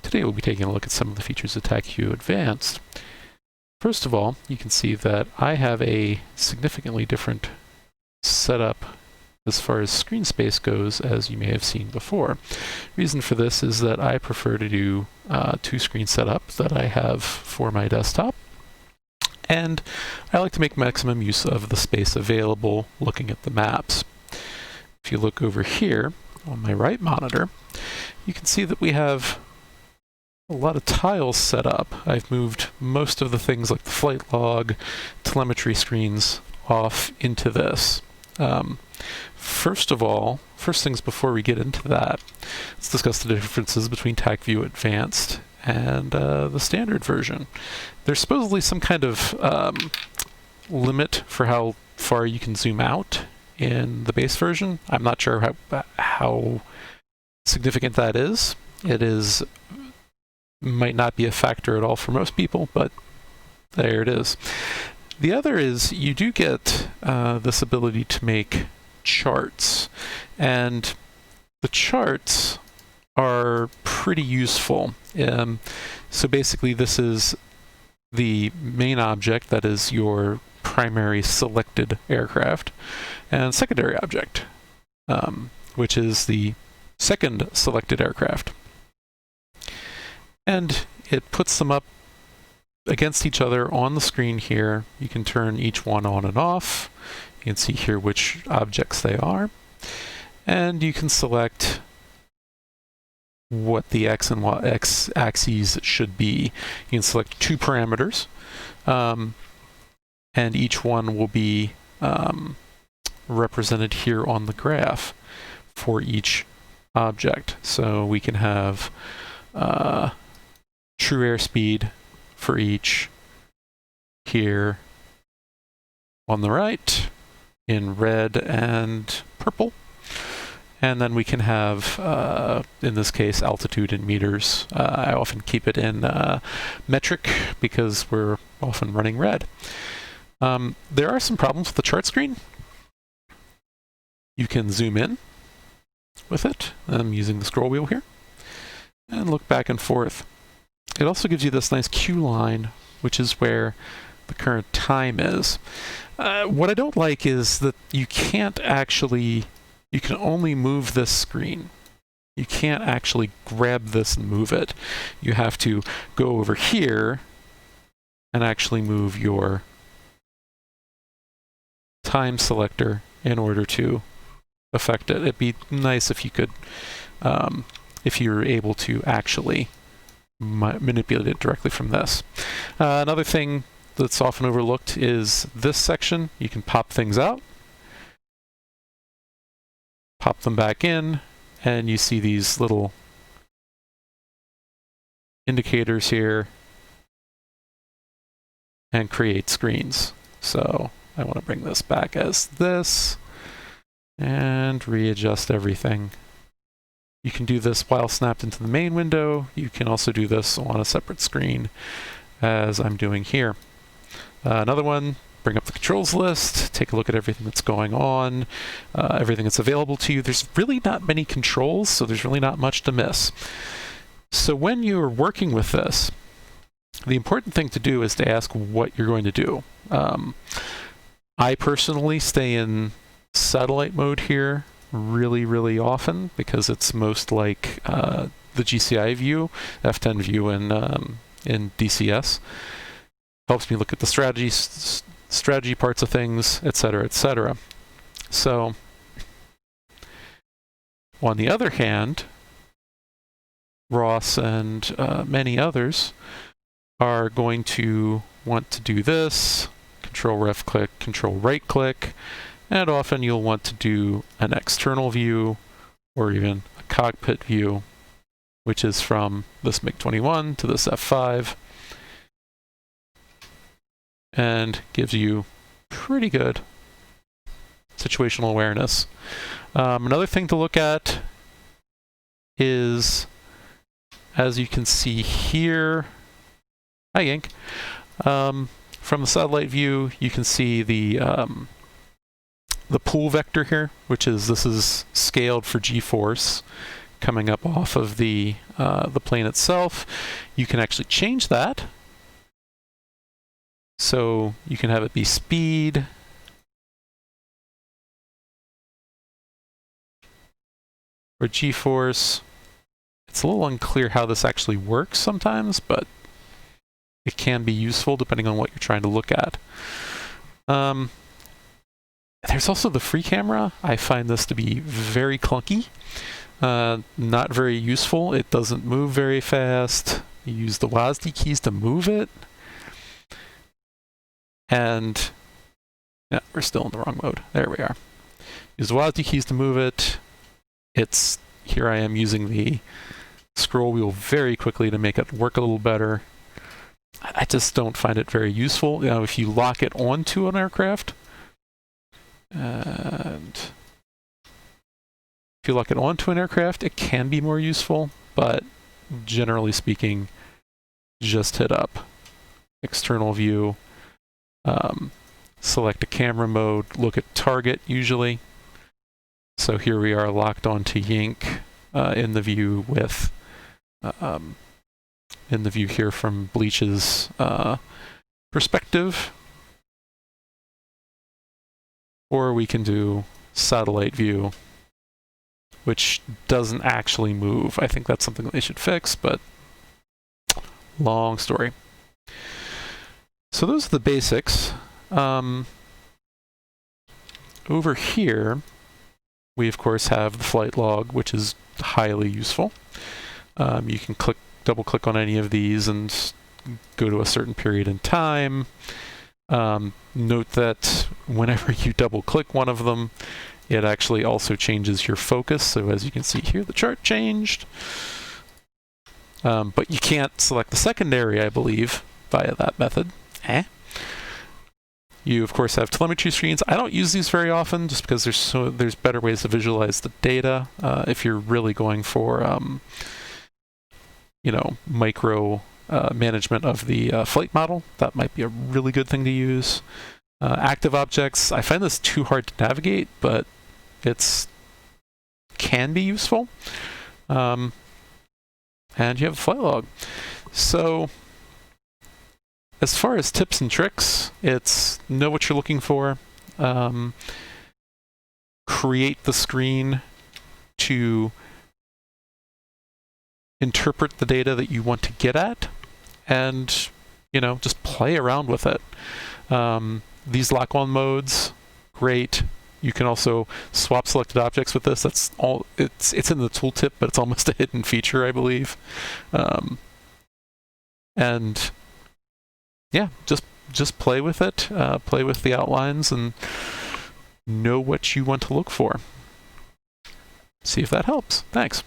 Today we'll be taking a look at some of the features of Tacview Advanced. First of all, you can see that I have a significantly different setup as far as screen space goes as you may have seen before. Reason for this is that I prefer to do two-screen setup that I have for my desktop, and I like to make maximum use of the space available looking at the maps. If you look over here on my right monitor, you can see that we have a lot of tiles set up. I've moved most of the things like the flight log, telemetry screens off into this. First things before we get into that, let's discuss the differences between Tacview Advanced and the standard version. There's supposedly some kind of limit for how far you can zoom out in the base version. I'm not sure how significant that is. Might not be a factor at all for most people, but there it is. The other is you do get this ability to make charts, and the charts are pretty useful. So basically this is the main object, that is your primary selected aircraft, and secondary object, which is the second selected aircraft. And it puts them up against each other on the screen here. You can turn each one on and off. You can see here which objects they are. And you can select what the X and Y axes should be. You can select two parameters, and each one will be represented here on the graph for each object. So we can have true airspeed for each here on the right in red and purple. And then we can have, in this case, altitude in meters. I often keep it in metric because we're often running red. There are some problems with the chart screen. You can zoom in with it. I'm using the scroll wheel here, and look back and forth. It also gives you this nice queue line, which is where the current time is. What I don't like is that you can only move this screen. You can't actually grab this and move it. You have to go over here and actually move your time selector in order to affect it. It'd be nice if you could, if you were able to actually manipulate it directly from this. Another thing that's often overlooked is this section. You can pop things out, pop them back in, and you see these little indicators here and create screens. So I want to bring this back as this and readjust everything. You can do this while snapped into the main window. You can also do this on a separate screen, as I'm doing here. Another one, bring up the controls list, take a look at everything that's going on, everything that's available to you. There's really not many controls, so there's really not much to miss. So when you're working with this, the important thing to do is to ask what you're going to do. I personally stay in satellite mode here really often because it's most like the GCI view, F10 view in DCS. Helps me look at the strategy parts of things, etc., etc. So, on the other hand, Ross and many others are going to want to do this, Control left click, Control right click, and often you'll want to do an external view or even a cockpit view, which is from this MiG-21 to this F5, and gives you pretty good situational awareness. Another thing to look at is, as you can see here, hi Yank, from the satellite view, you can see the pool vector here, this is scaled for G-force, coming up off of the plane itself. You can actually change that. So you can have it be speed, or G-force. It's a little unclear how this actually works sometimes, but it can be useful depending on what you're trying to look at. There's also the free camera. I find this to be very clunky, not very useful. It doesn't move very fast. You use the WASD keys to move it. And yeah, we're still in the wrong mode. There we are. Use the WASD keys to move it. Here I am using the scroll wheel very quickly to make it work a little better. I just don't find it very useful. You know, if you lock it onto an aircraft, and if you lock it onto an aircraft, it can be more useful, but generally speaking, just hit up external view, select a camera mode, look at target usually. So here we are locked onto Yink in the view with in the view here from Bleach's perspective. Or we can do satellite view, which doesn't actually move. I think that's something that they should fix, but long story. So those are the basics. Over here, we of course have the flight log, which is highly useful. You can double click on any of these and go to a certain period in time. Note that whenever you double click one of them, it actually also changes your focus. So as you can see here, the chart changed. But you can't select the secondary, I believe, via that method. You of course have telemetry screens. I don't use these very often just because there's better ways to visualize the data. If you're really going for you know, micro management of the flight model, that might be a really good thing to use. Active objects, I find this too hard to navigate, but can be useful. And you have a flight log. So as far as tips and tricks, it's know what you're looking for, create the screen to interpret the data that you want to get at, and you know, just play around with it. These lock-on modes, great. You can also swap selected objects with this. That's all. It's in the tooltip, but it's almost a hidden feature, I believe. And yeah, just play with it. Play with the outlines and know what you want to look for. See if that helps. Thanks.